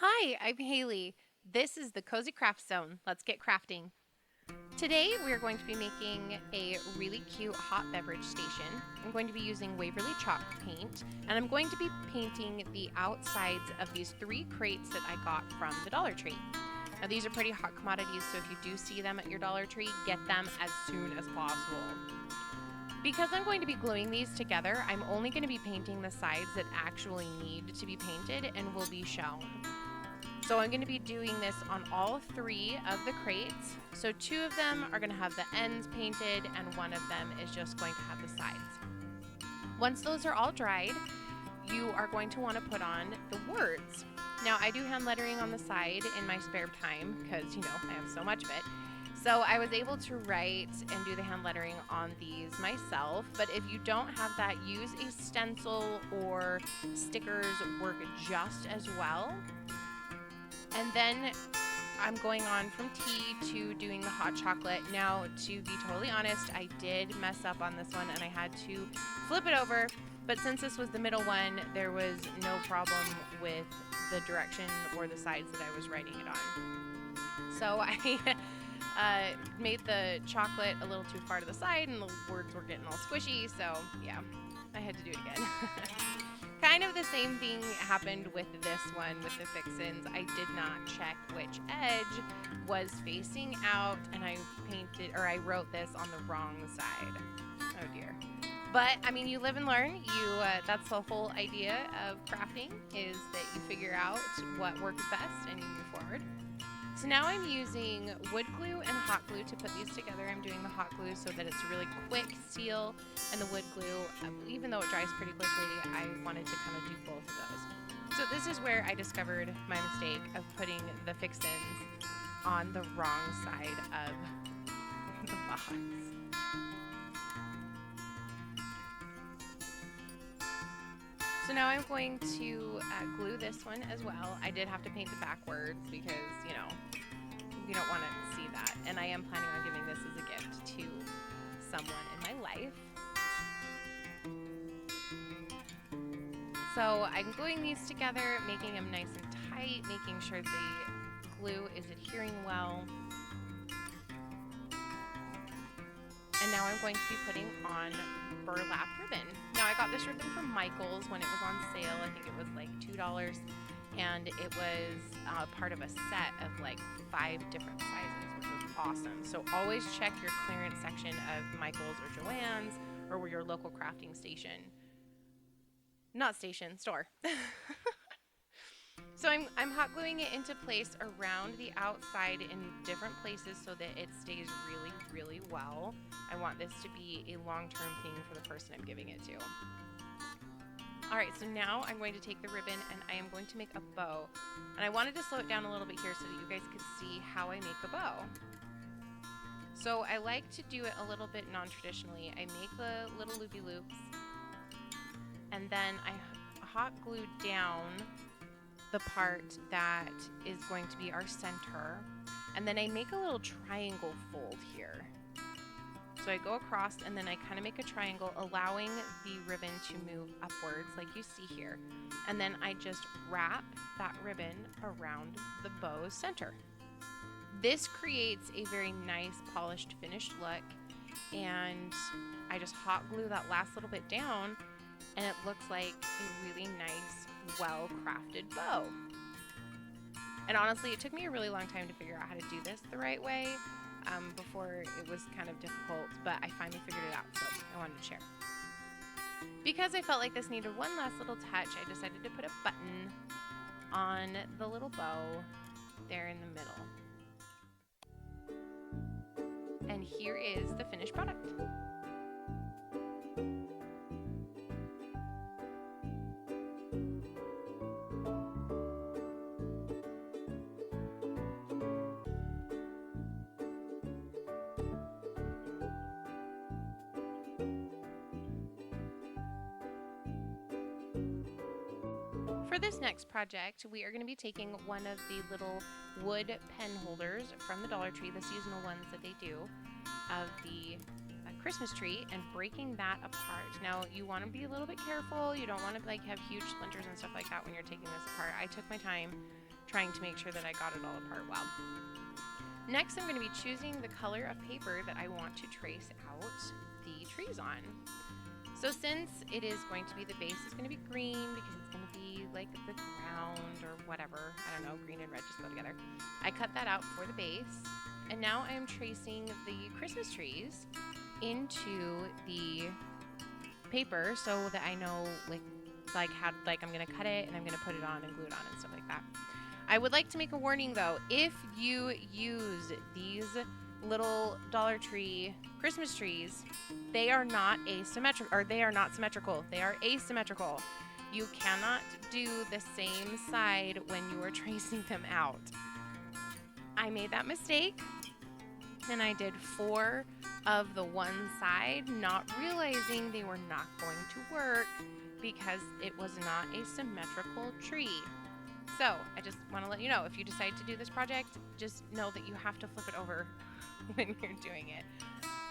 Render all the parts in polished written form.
Hi, I'm Haley. This is the Cozy Craft Zone. Let's get crafting. Today we are going to be making a really cute hot beverage station. I'm going to be using Waverley chalk paint, and I'm going to be painting the outsides of these 3 crates that I got from the Dollar Tree. Now these are pretty hot commodities, so if you do see them at your Dollar Tree, get them as soon as possible. Because I'm going to be gluing these together, I'm only going to be painting the sides that actually need to be painted and will be shown. So I'm going to be doing this on all 3 of the crates. So 2 of them are going to have the ends painted and 1 of them is just going to have the sides. Once those are all dried, you are going to want to put on the words. Now I do hand lettering on the side in my spare time because, I have so much of it. So I was able to write and do the hand lettering on these myself, but if you don't have that, use a stencil or stickers work just as well. And then I'm going on from tea to doing the hot chocolate. Now, to be totally honest, I did mess up on this one and I had to flip it over, but since this was the middle one, there was no problem with the direction or the sides that I was writing it on. So I made the chocolate a little too far to the side and the words were getting all squishy, so yeah, I had to do it again. Kind of the same thing happened with this one with the fixins. I did not check which edge was facing out and I wrote this on the wrong side. Oh dear. But I mean, you live and learn. That's the whole idea of crafting, is that you figure out what works best and you move forward. So now I'm using wood glue and hot glue to put these together. I'm doing the hot glue so that it's a really quick seal, and the wood glue, even though it dries pretty quickly, I wanted to kind of do both of those. So this is where I discovered my mistake of putting the fixins on the wrong side of the box. So now I'm going to glue this one as well. I did have to paint it backwards because, you don't want to see that. And I am planning on giving this as a gift to someone in my life. So I'm gluing these together, making them nice and tight, making sure the glue is adhering well. And now I'm going to be putting on burlap ribbon. Now I got this ribbon from Michael's when it was on sale. I think it was like $2, and it was part of a set of like 5 different sizes, which was awesome. So always check your clearance section of Michael's or Joann's or your local crafting station. Not station, store. So I'm hot gluing it into place around the outside in different places so that it stays really, really well. I want this to be a long-term thing for the person I'm giving it to. Alright, so now I'm going to take the ribbon and I am going to make a bow. And I wanted to slow it down a little bit here so that you guys could see how I make a bow. So I like to do it a little bit non-traditionally. I make the little loopy loops and then I hot glue down the part that is going to be our center, and then I make a little triangle fold here. So I go across and then I kind of make a triangle, allowing the ribbon to move upwards like you see here, and then I just wrap that ribbon around the bow's center. This creates a very nice polished finished look, and I just hot glue that last little bit down and it looks like a really nice, well-crafted bow. And honestly, it took me a really long time to figure out how to do this the right way. Before it was kind of difficult, but I finally figured it out, so I wanted to share. Because I felt like this needed one last little touch, I decided to put a button on the little bow there in the middle. And here is the finished product. For this next project, we are going to be taking one of the little wood pen holders from the Dollar Tree, the seasonal ones that they do, of the Christmas tree, and breaking that apart. Now, you want to be a little bit careful. You don't want to have huge splinters and stuff like that when you're taking this apart. I took my time trying to make sure that I got it all apart well. Next, I'm going to be choosing the color of paper that I want to trace out the trees on. So since it is going to be, the base is going to be green because it's going to be like the ground or whatever. I don't know, green and red just go together. I cut that out for the base. And now I am tracing the Christmas trees into the paper so that I know like how I'm going to cut it and I'm going to put it on and glue it on and stuff like that. I would like to make a warning though. If you use these little Dollar Tree Christmas trees, they are not asymmetrical, or they are not symmetrical. They are asymmetrical. You cannot do the same side when you are tracing them out. I made that mistake and I did 4 of the one side, not realizing they were not going to work because it was not a symmetrical tree. So I just want to let you know, if you decide to do this project, just know that you have to flip it over when you're doing it.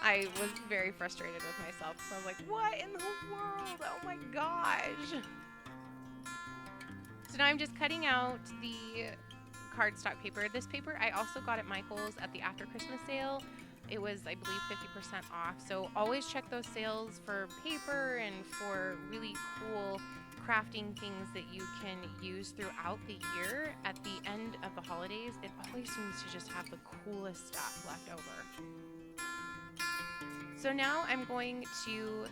I was very frustrated with myself. So I was like, what in the world? Oh my gosh. So now I'm just cutting out the cardstock paper. This paper I also got at Michael's at the after Christmas sale. It was, I believe, 50% off. So always check those sales for paper and for really cool crafting things that you can use throughout the year. At the end of the holidays, it always seems to just have the coolest stuff left over. So now I'm going to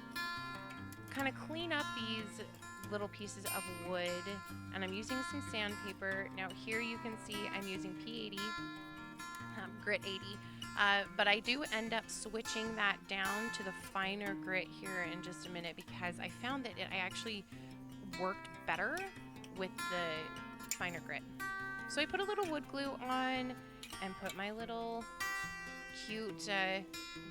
kind of clean up these little pieces of wood, and I'm using some sandpaper. Now here you can see I'm using P80, grit 80, but I do end up switching that down to the finer grit here in just a minute because I found that I actually worked better with the finer grit. So I put a little wood glue on and put my little cute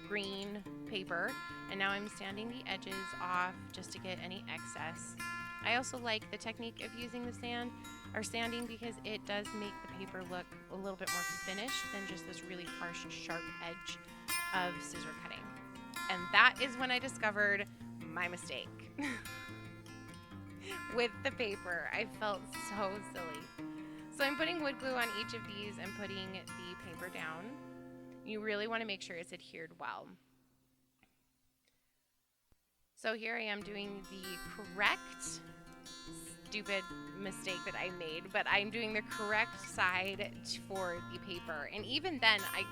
green paper, and now I'm sanding the edges off just to get any excess. I also like the technique of using the sand or sanding because it does make the paper look a little bit more finished than just this really harsh, sharp edge of scissor cutting. And that is when I discovered my mistake. With the paper, I felt so silly. So I'm putting wood glue on each of these and putting the paper down. You really want to make sure it's adhered well. So here I am doing the correct stupid mistake that I made, but I'm doing the correct side for the paper. And even then, I'm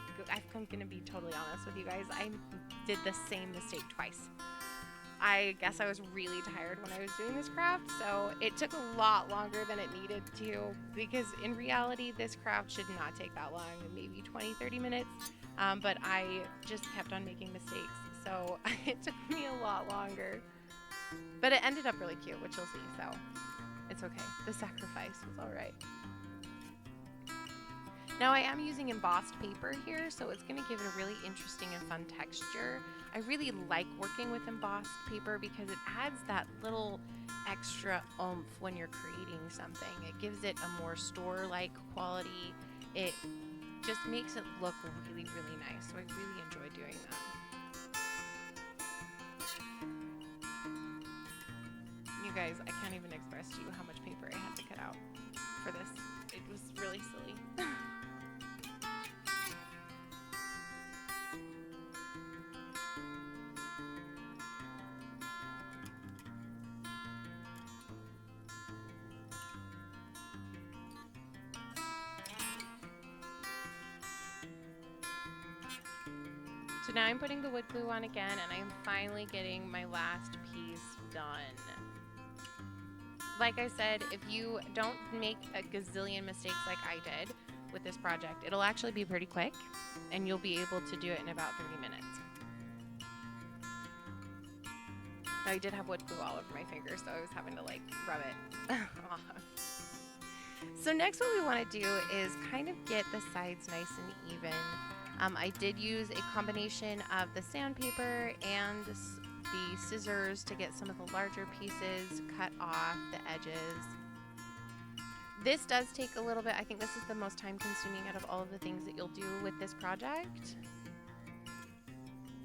going to be totally honest with you guys, I did the same mistake twice. I guess I was really tired when I was doing this craft, so it took a lot longer than it needed to, because in reality, this craft should not take that long, maybe 20-30 minutes, but I just kept on making mistakes, so it took me a lot longer. But it ended up really cute, which you'll see, so it's okay. The sacrifice was all right. Now I am using embossed paper here, so it's going to give it a really interesting and fun texture. I really like working with embossed paper because it adds that little extra oomph when you're creating something. It gives it a more store-like quality. It just makes it look really, really nice, so I really enjoy doing that. You guys, I can't even express to you how much paper I had to cut out for this. It was really silly. So now I'm putting the wood glue on again, and I'm finally getting my last piece done. Like I said, if you don't make a gazillion mistakes like I did with this project, it'll actually be pretty quick, and you'll be able to do it in about 30 minutes. I did have wood glue all over my fingers, so I was having to like rub it off. So next what we want to do is kind of get the sides nice and even. I did use a combination of the sandpaper and the scissors to get some of the larger pieces cut off the edges. This does take a little bit. I think this is the most time consuming out of all of the things that you'll do with this project.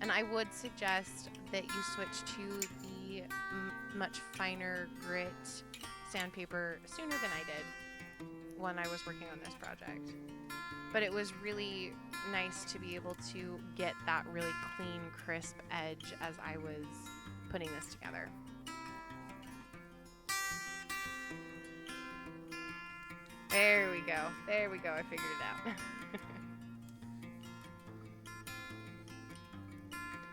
And I would suggest that you switch to the much finer grit sandpaper sooner than I did. when I was working on this project. But it was really nice to be able to get that really clean, crisp edge as I was putting this together. There we go. There we go. I figured it out.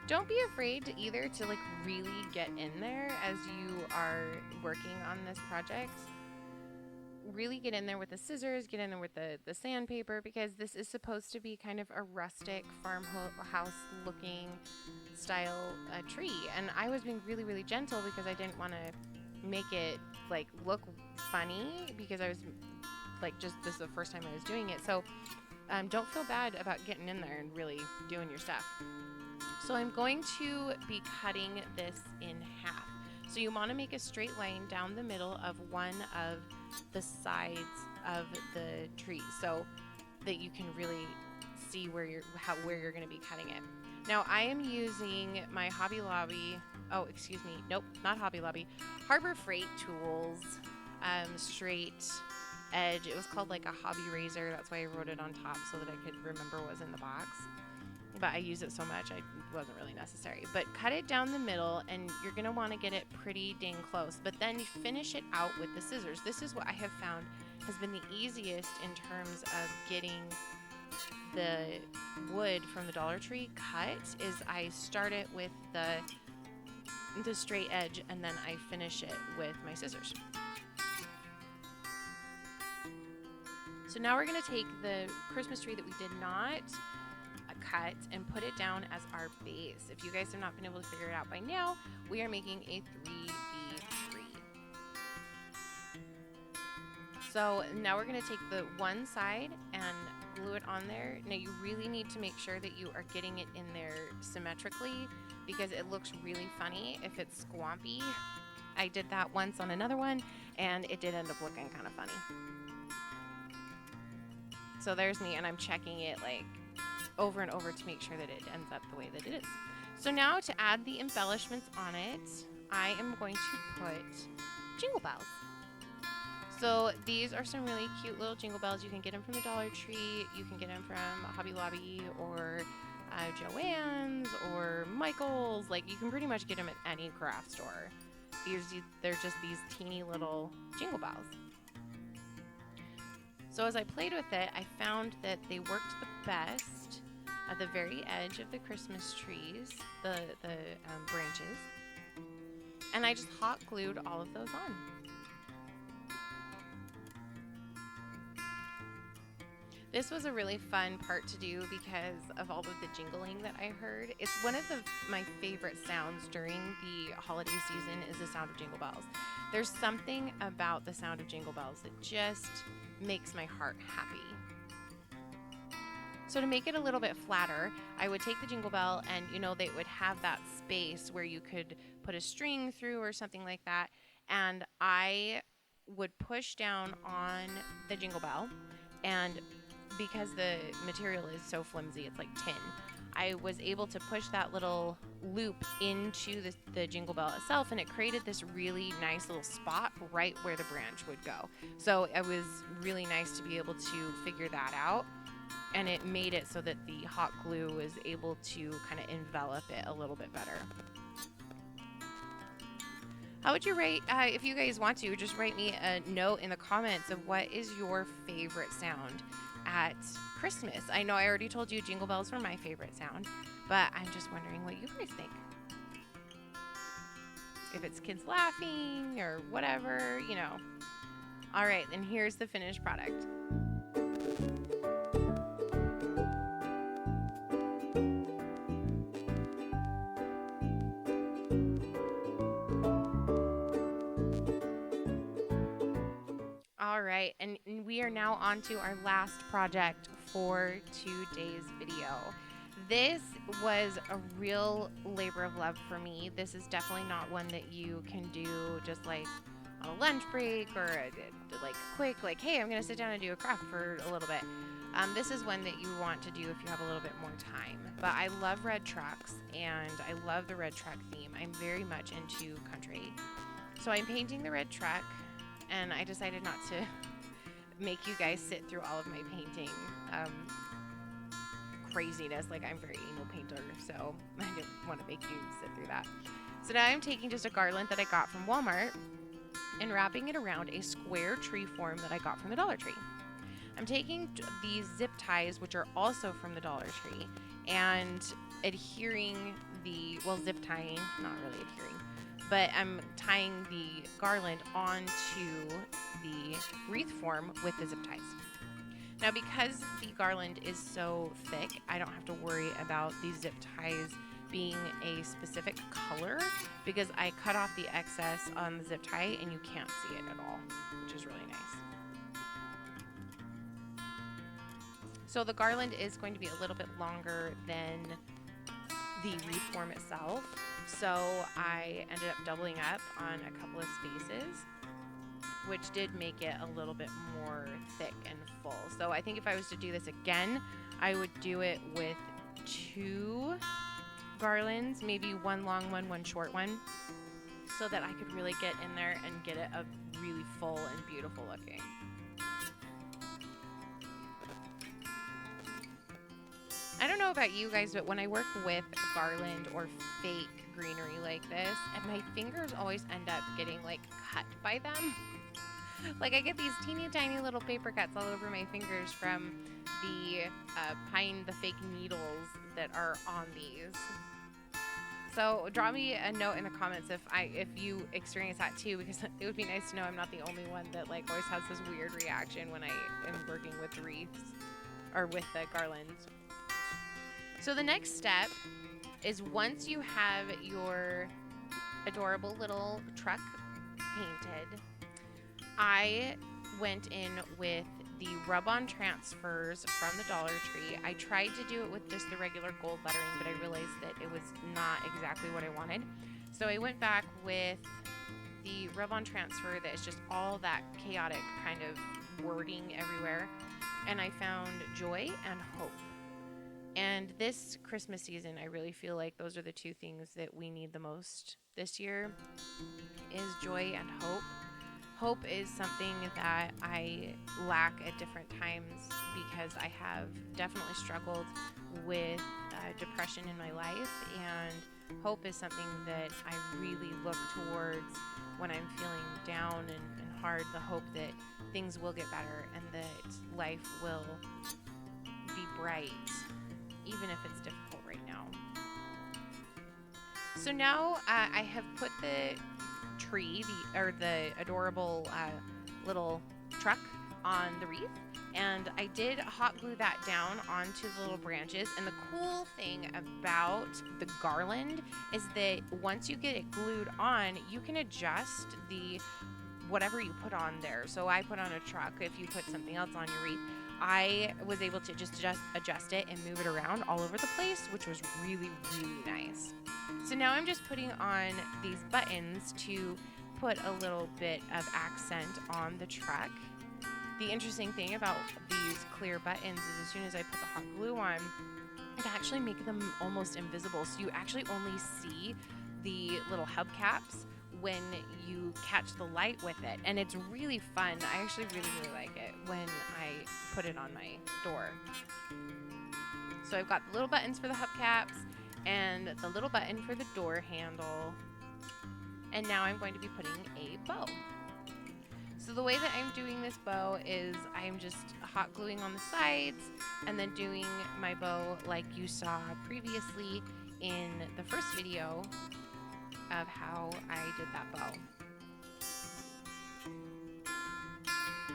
Don't be afraid to either to like really get in there as you are working on this project. Really get in there with the scissors, get in there with the sandpaper, because this is supposed to be kind of a rustic farmhouse looking style tree. And I was being really, really gentle because I didn't want to make it like look funny, because I was like, just this is the first time I was doing it. So don't feel bad about getting in there and really doing your stuff. So I'm going to be cutting this in half. So you want to make a straight line down the middle of one of the sides of the tree, so that you can really see where you're going to be cutting it. Now I am using my Hobby Lobby, not Hobby Lobby, Harbor Freight tools, straight edge. It was called like a hobby razor. That's why I wrote it on top so that I could remember what was in the box. But I use it so much, it wasn't really necessary. But cut it down the middle, and you're going to want to get it pretty dang close. But then you finish it out with the scissors. This is what I have found has been the easiest in terms of getting the wood from the Dollar Tree cut, is I start it with the straight edge, and then I finish it with my scissors. So now we're going to take the Christmas tree that we did not cut and put it down as our base. If you guys have not been able to figure it out by now, we are making a 3D tree. So now we're going to take the one side and glue it on there. Now you really need to make sure that you are getting it in there symmetrically, because it looks really funny if it's squampy. I did that once on another one and it did end up looking kind of funny. So there's me, and I'm checking it like over and over to make sure that it ends up the way that it is. So now to add the embellishments on it, I am going to put jingle bells. So these are some really cute little jingle bells. You can get them from the Dollar Tree, you can get them from Hobby Lobby or Joann's or Michael's. Like, you can pretty much get them at any craft store. They're just these teeny little jingle bells. So as I played with it, I found that they worked the best at the very edge of the Christmas trees, the branches, and I just hot glued all of those on. This was a really fun part to do because of all of the jingling that I heard. It's one of my favorite sounds during the holiday season is the sound of jingle bells. There's something about the sound of jingle bells that just makes my heart happy. So to make it a little bit flatter, I would take the jingle bell, and they would have that space where you could put a string through or something like that, and I would push down on the jingle bell, and because the material is so flimsy, it's like tin, I was able to push that little loop into the jingle bell itself, and it created this really nice little spot right where the branch would go. So it was really nice to be able to figure that out, and it made it so that the hot glue was able to kind of envelop it a little bit better. How would you rate, if you guys want to, just write me a note in the comments of what is your favorite sound at Christmas. I know I already told you jingle bells were my favorite sound, but I'm just wondering what you guys think. If it's kids laughing or whatever, All right, then here's the finished product. All right, and we are now on to our last project for today's video. This was a real labor of love for me. This is definitely not one that you can do just like on a lunch break or like quick, like, hey, I'm going to sit down and do a craft for a little bit. This is one that you want to do if you have a little bit more time. But I love red trucks, and I love the red truck theme. I'm very much into country. So I'm painting the red truck, and I decided not to make you guys sit through all of my painting craziness. Like, I'm very anal painter, so I didn't want to make you sit through that. So now I'm taking just a garland that I got from Walmart and wrapping it around a square tree form that I got from the Dollar Tree. I'm taking these zip ties, which are also from the Dollar Tree, and adhering zip tying, not really adhering, but I'm tying the garland onto the wreath form with the zip ties. Now, because the garland is so thick, I don't have to worry about these zip ties being a specific color, because I cut off the excess on the zip tie and you can't see it at all, which is really nice. So the garland is going to be a little bit longer than the wreath form itself, so I ended up doubling up on a couple of spaces, which did make it a little bit more thick and full. So I think if I was to do this again, I would do it with 2 garlands, maybe one long one short one, so that I could really get in there and get it a really full and beautiful looking. I don't know about you guys, but when I work with garland or fake greenery like this, and my fingers always end up getting like cut by them. Like, I get these teeny tiny little paper cuts all over my fingers from the fake needles that are on these. So drop me a note in the comments if you experience that too, because it would be nice to know I'm not the only one that like always has this weird reaction when I am working with wreaths or with the garlands. So the next step is, once you have your adorable little truck painted, I went in with the rub-on transfers from the Dollar Tree. I tried to do it with just the regular gold lettering, but I realized that it was not exactly what I wanted. So I went back with the rub-on transfer that is just all that chaotic kind of wording everywhere, and I found joy and hope. And this Christmas season, I really feel like those are the 2 things that we need the most this year, is joy and hope. Hope is something that I lack at different times, because I have definitely struggled with depression in my life, and hope is something that I really look towards when I'm feeling down and hard, the hope that things will get better and that life will be bright, even if it's difficult right now. So now I have put the tree, the adorable little truck on the wreath, and I did hot glue that down onto the little branches. And the cool thing about the garland is that once you get it glued on, you can adjust whatever you put on there. So I put on a truck. If you put something else on your wreath, I was able to just adjust it and move it around all over the place, which was really, really nice. So now I'm just putting on these buttons to put a little bit of accent on the truck. The interesting thing about these clear buttons is, as soon as I put the hot glue on, it actually makes them almost invisible. So you actually only see the little hubcaps when you catch the light with it, and it's really fun. I actually really, really like it when I put it on my door. So I've got the little buttons for the hubcaps and the little button for the door handle, and now I'm going to be putting a bow. So the way that I'm doing this bow is I'm just hot gluing on the sides and then doing my bow like you saw previously in the first video of how I did that bow.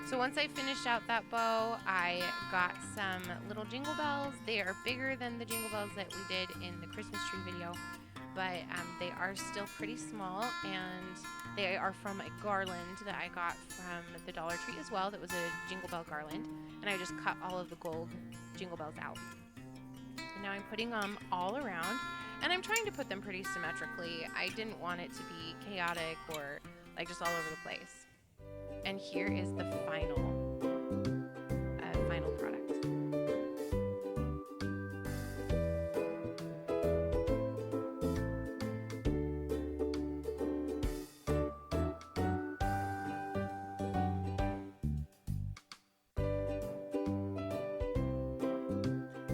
So once I finished out that bow, I got some little jingle bells. They are bigger than the jingle bells that we did in the Christmas tree video, but they are still pretty small, and they are from a garland that I got from the Dollar Tree as well. That was a jingle bell garland, and I just cut all of the gold jingle bells out. And now I'm putting them all around, and I'm trying to put them pretty symmetrically. I didn't want it to be chaotic or like just all over the place. And here is the final product.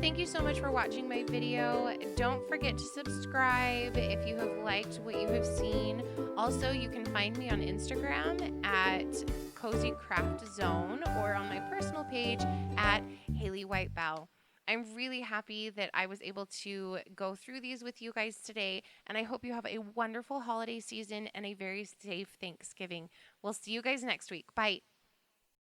thank you so much for watching my video. Don't forget to subscribe if you have liked what you have seen. Also, you can find me on Instagram at Cozy Craft Zone or on my personal page at Haley Whitebow. I'm really happy that I was able to go through these with you guys today, and I hope you have a wonderful holiday season and a very safe Thanksgiving. We'll see you guys next week. Bye.